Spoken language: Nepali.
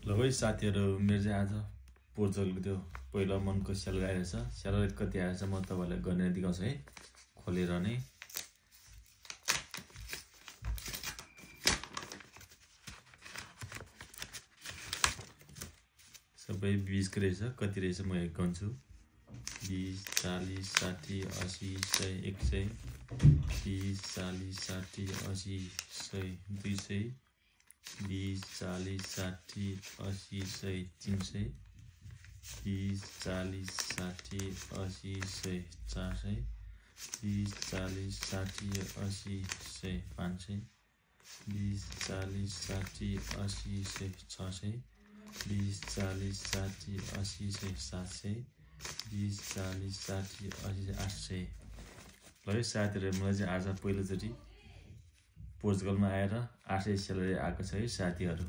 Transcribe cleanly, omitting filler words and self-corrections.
ल भाइ साथीहरु मेरो चाहिँ आज पोर्चुगलको त्यो पहिलो मनको सेल आइरहेछ सेल कति आएछ म तपाईहरुलाई गरेर देखाउँछु है खोलेर नै सबै 20 को रहेछ कति रहेछ म हेर्छु 20 40 60 80 100 100 20 40 60 80 100 200 20 40 60 80 100 300 20 40 60 80 100 400 20 40 60 80 100 500 20 40 60 80 100 600 20 40 60 80 100 700 20 40 60 80 800 ल साथीहरु मलाई चाहिँ आज पहिलोचोटी पोर्चुगलमा आएर 800 स्यालेरी आएको छ है साथीहरु।